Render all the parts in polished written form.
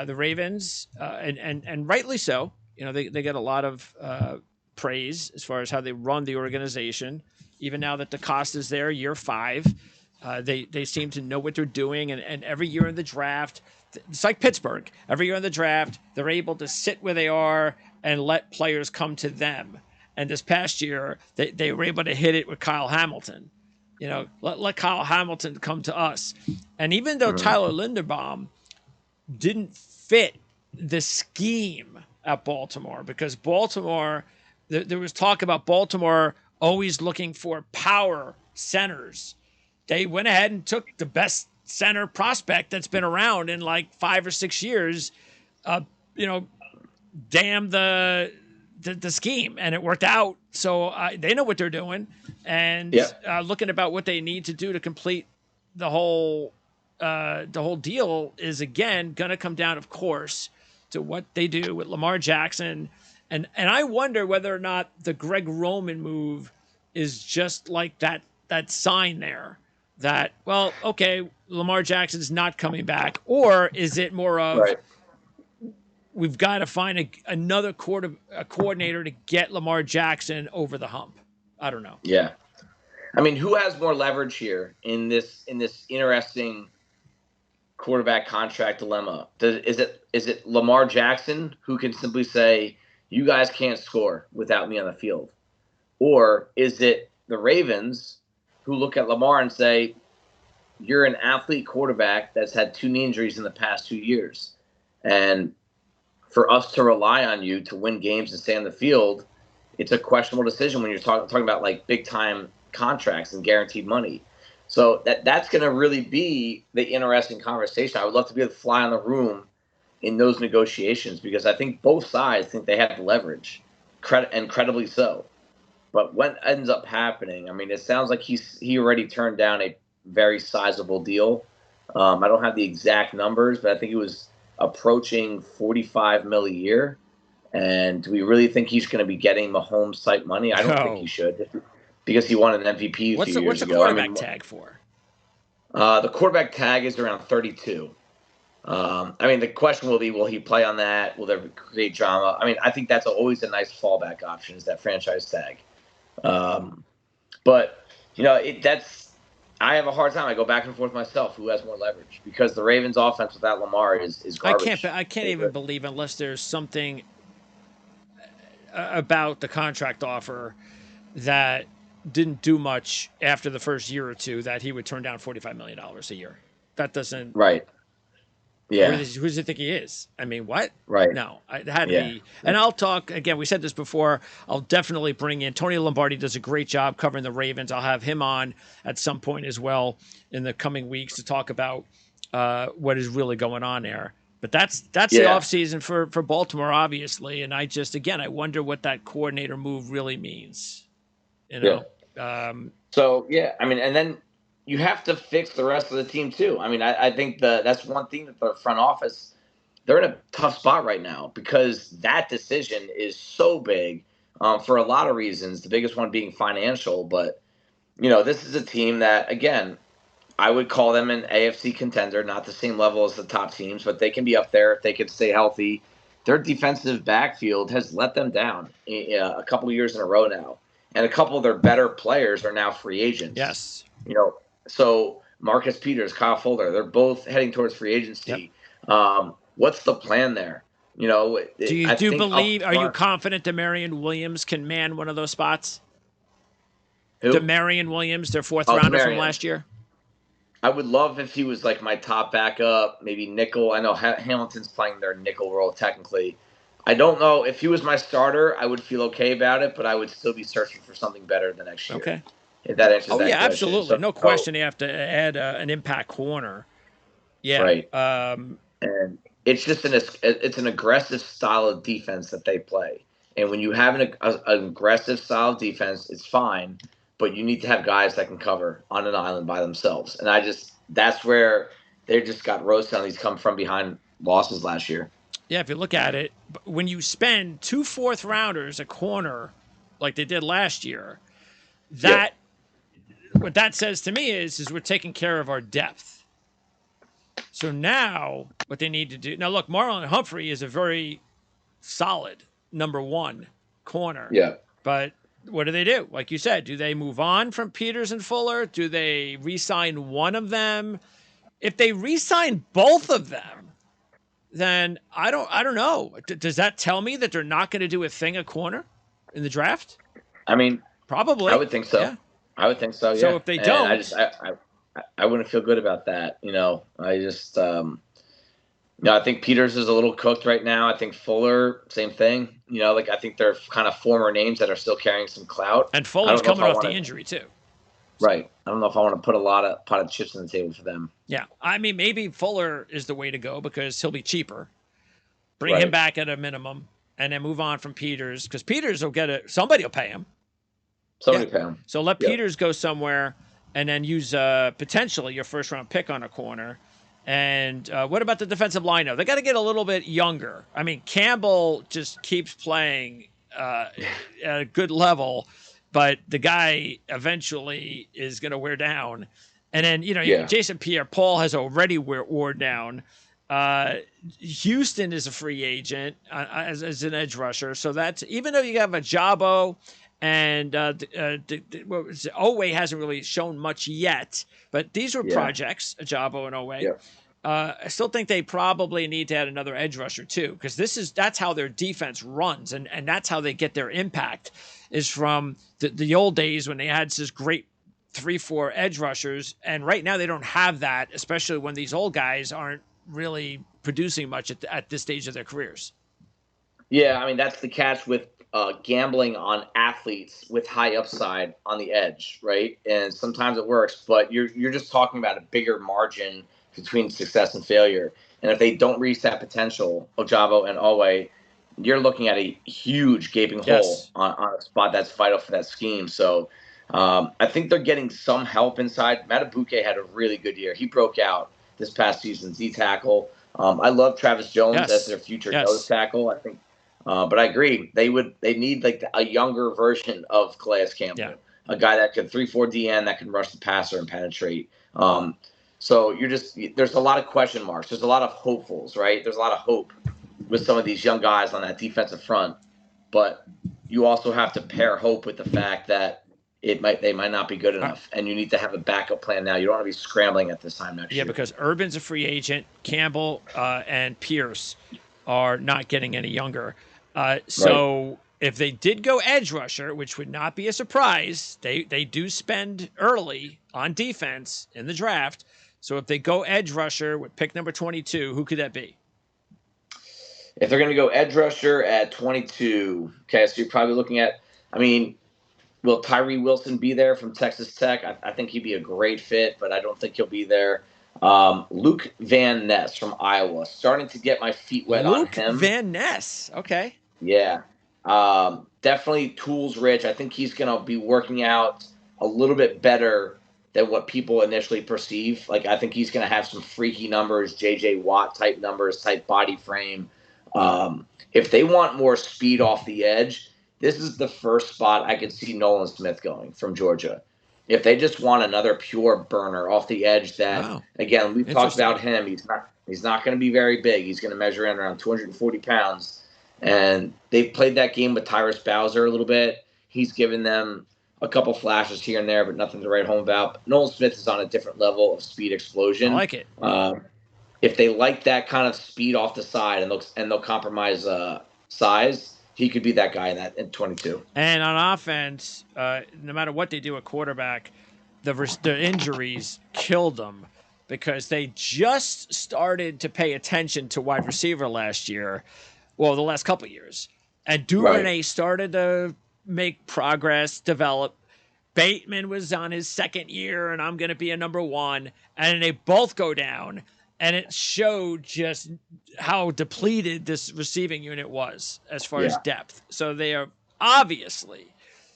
the Ravens, and rightly so. You know, they get a lot of praise as far as how they run the organization. Even now that DeCosta is there, year 5, they seem to know what they're doing, and every year in the draft, it's like Pittsburgh. Every year in the draft, they're able to sit where they are and let players come to them. And this past year, they were able to hit it with Kyle Hamilton. You know, let Kyle Hamilton come to us. And even though Tyler Linderbaum didn't fit the scheme at Baltimore, because Baltimore, there was talk about Baltimore always looking for power centers. They went ahead and took the best center prospect that's been around in like 5 or 6 years. You know, damn the scheme, and it worked out. So they know what they're doing, and looking about what they need to do to complete the whole deal is again going to come down, of course, to what they do with Lamar Jackson, and I wonder whether or not the Greg Roman move is just like that sign there that, well, okay, Lamar Jackson's not coming back, or is it more of we've got to find another coordinator to get Lamar Jackson over the hump? I don't know. Yeah, I mean, who has more leverage here in this interesting quarterback contract dilemma? Is it Lamar Jackson, who can simply say, "You guys can't score without me on the field," or is it the Ravens, who look at Lamar and say, "You're an athlete quarterback that's had 2 knee injuries in the past 2 years, and for us to rely on you to win games and stay on the field, it's a questionable decision when you're talking about like big time contracts and guaranteed money." So that's going to really be the interesting conversation. I would love to be the fly on the room in those negotiations, because I think both sides think they have the leverage, incredibly so. But what ends up happening, I mean, it sounds like he already turned down a very sizable deal. I don't have the exact numbers, but I think it was approaching $45 million a year. And do we really think he's going to be getting Mahomes type money? I don't think he should, because he won an MVP a few years ago. What's the quarterback tag for? The quarterback tag is around 32. I mean, the question will be, will he play on that? Will there create drama? I mean, I think that's always a nice fallback option, is that franchise tag. But, you know, I have a hard time. I go back and forth myself who has more leverage, because the Ravens' offense without Lamar is garbage. I can't even believe, unless there's something about the contract offer that didn't do much after the first year or two, that he would turn down $45 million a year. That doesn't. Right. Yeah. Who does he think he is? I mean, what? Right. No, it had to be. And I'll talk again. We said this before. I'll definitely bring in Tony Lombardi. Does a great job covering the Ravens. I'll have him on at some point as well in the coming weeks to talk about what is really going on there. But that's the offseason for Baltimore, obviously. And I wonder what that coordinator move really means. You know. Yeah. I mean, and then you have to fix the rest of the team too. I mean, I think that's one thing that the front office, they're in a tough spot right now, because that decision is so big for a lot of reasons. The biggest one being financial. But, you know, this is a team that, again, I would call them an AFC contender, not the same level as the top teams, but they can be up there if they can stay healthy. Their defensive backfield has let them down a couple of years in a row now. And a couple of their better players are now free agents. Yes. You know, so Marcus Peters, Kyle Fuller, they're both heading towards free agency. Yep. What's the plan there? You know, do you believe? Are you confident Demarion Williams can man one of those spots? Who? Demarion Williams, their 4th rounder from last year. I would love if he was like my top backup, maybe nickel. I know Hamilton's playing their nickel role technically. I don't know if he was my starter, I would feel okay about it, but I would still be searching for something better the next year. Okay. If that answers that question. Absolutely. So, no question. You have to add an impact corner. Yeah. Right. And it's just an aggressive style of defense that they play. And when you have an aggressive style of defense, it's fine, but you need to have guys that can cover on an island by themselves. And that's where they just got roasted on these come from behind losses last year. Yeah, if you look at it, when you spend 2 4th rounders a corner like they did last year, what that says to me is we're taking care of our depth. So now what they need to do now, look, Marlon Humphrey is a very solid number one corner. Yeah. But what do? Like you said, do they move on from Peters and Fuller? Do they re-sign one of them? If they re-sign both of them, then I don't know. Does that tell me that they're not going to do a thing a corner in the draft? I mean, I Probably. would think so. Yeah. I would think so. So Yeah. if they And don't, I wouldn't feel good about that. I just, I think Peters is a little cooked right now. I think Fuller, same thing. I think they're kind of former names that are still carrying some clout. and I Fuller's don't know if coming I off want the to. injury too. Right. I don't know if I want to put a lot of chips on the table for them. Yeah. I mean, maybe Fuller is the way to go because he'll be cheaper. Bring him Right. back at a minimum and then move on from Peters because Peters will get it. Somebody will pay him. Somebody pay him. So let Yep. Peters go somewhere and then use potentially your first round pick on a corner. And what about the defensive line? They got to get a little bit younger. I mean, Campbell just keeps playing at a good level, but the guy eventually is going to wear down. And then, Yeah. Jason Pierre-Paul has already worn down. Houston is a free agent as an edge rusher. So that's, even though you have a Jabo and Owe hasn't really shown much yet, but these were projects, Jabo and Owe. Yeah. I still think they probably need to add another edge rusher too, because that's how their defense runs, and that's how they get their impact, is from the old days when they had this great 3-4 edge rushers, and right now they don't have that, especially when these old guys aren't really producing much at this stage of their careers. Yeah, I mean, that's the catch with gambling on athletes with high upside on the edge, right? And sometimes it works, but you're just talking about a bigger margin between success and failure. And if they don't reach that potential, Ojabo and Owe, you're looking at a huge gaping hole on a spot that's vital for that scheme. So I think they're getting some help inside. Matabuke had a really good year. He broke out this past season, Z tackle. I love Travis Jones as their future nose tackle. I think, but I agree they need like a younger version of Calais Campbell, a guy that could 3-4 DN that can rush the passer and penetrate. So there's a lot of question marks. There's a lot of hopefuls, right? There's a lot of hope with some of these young guys on that defensive front, but you also have to pair hope with the fact that they might not be good enough, and you need to have a backup plan now. You don't want to be scrambling at this time next year. Yeah, because Urban's a free agent. Campbell and Pierce are not getting any younger. So if they did go edge rusher, which would not be a surprise, they do spend early on defense in the draft. So if they go edge rusher with pick number 22, who could that be? If they're going to go edge rusher at 22, okay, so you're probably looking at, will Tyree Wilson be there from Texas Tech? I think he'd be a great fit, but I don't think he'll be there. Luke Van Ness from Iowa, starting to get my feet wet on him. Luke Van Ness, okay. Yeah. Definitely tools rich. I think he's going to be working out a little bit better than what people initially perceive. Like, I think he's going to have some freaky numbers, J.J. Watt type numbers, type body frame. If they want more speed off the edge, this is the first spot I could see Nolan Smith going from Georgia. If they just want another pure burner off the edge that, again, we've talked about him. He's not going to be very big. He's going to measure in around 240 pounds. And they've played that game with Tyrus Bowser a little bit. He's given them a couple flashes here and there, but nothing to write home about. But Nolan Smith is on a different level of speed explosion. I like it. If they like that kind of speed off the side and they'll compromise size, he could be that guy in 22. And on offense, no matter what they do at quarterback, the injuries killed them because they just started to pay attention to wide receiver last year. Well, the last couple of years. And Duvernay started to make progress, develop. Bateman was on his second year, and I'm going to be a number one. And they both go down. And it showed just how depleted this receiving unit was as far as depth. So they are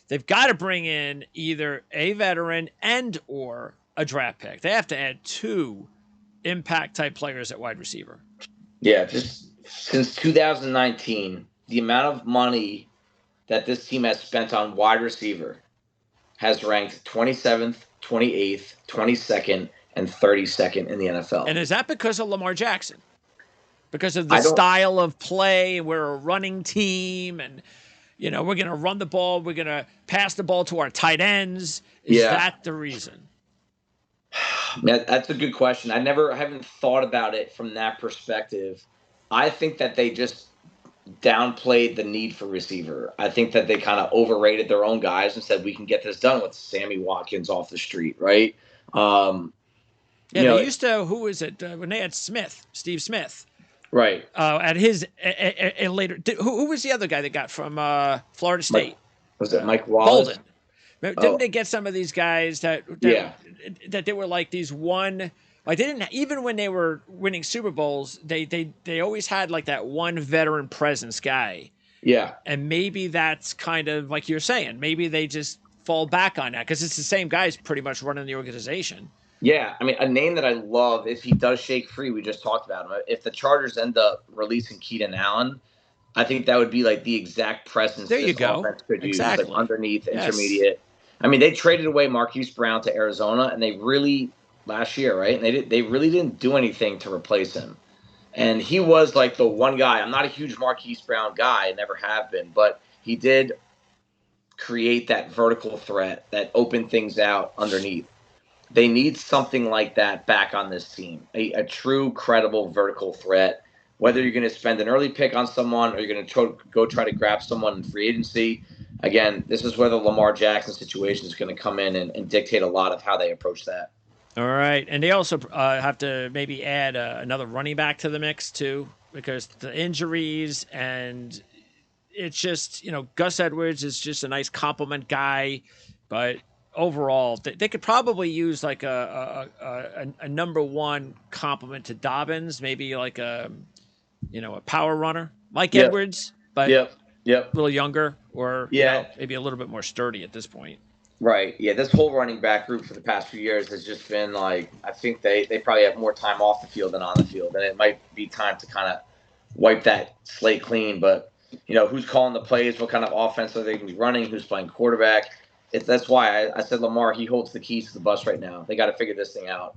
they've got to bring in either a veteran and or a draft pick. They have to add 2 impact-type players at wide receiver. Yeah, just since 2019, the amount of money that this team has spent on wide receiver has ranked 27th, 28th, 22nd, and 32nd in the NFL. And is that because of Lamar Jackson? Because of the I don't. style of play, we're a running team, and we're going to run the ball, we're going to pass the ball to our tight ends. Is Yeah, that the reason? that's a good question. I haven't thought about it from that perspective. I think that they just downplayed the need for receiver. I think that they kind of overrated their own guys and said we can get this done with Sammy Watkins off the street, right? Yeah, they used to. Who was it when they had Steve Smith? Right. At his later, who was the other guy that got from Florida State? Was it Mike Wallace? Bolden. Didn't they get some of these guys that they were like these one, like they didn't, even when they were winning Super Bowls, they always had like that one veteran presence guy. Yeah. And maybe that's kind of like you're saying, maybe they just fall back on that because it's the same guys pretty much running the organization. Yeah, I mean, a name that I love, if he does shake free, we just talked about him. If the Chargers end up releasing Keenan Allen, I think that would be like the exact presence there you go. Offense could exactly. use, like underneath, intermediate. I mean, they traded away Marquise Brown to Arizona, and they really last year, right? And they really didn't do anything to replace him. And he was like the one guy. I'm not a huge Marquise Brown guy, I never have been, but he did create that vertical threat that opened things out underneath. They need something like that back on this team, a true, credible vertical threat. Whether you're going to spend an early pick on someone or you're going to go try to grab someone in free agency, again, this is where the Lamar Jackson situation is going to come in and dictate a lot of how they approach that. All right. And they also have to maybe add another running back to the mix, too, because the injuries and it's just, Gus Edwards is just a nice compliment guy, but overall, they could probably use like a number one compliment to Dobbins, maybe like a power runner like Edwards, but a little younger or maybe a little bit more sturdy at this point. Right. Yeah, this whole running back group for the past few years has just been like, I think they probably have more time off the field than on the field, and it might be time to kind of wipe that slate clean. But who's calling the plays? What kind of offense are they going to be running? Who's playing quarterback? That's why I said Lamar, he holds the keys to the bus right now. They got to figure this thing out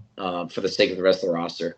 for the sake of the rest of the roster.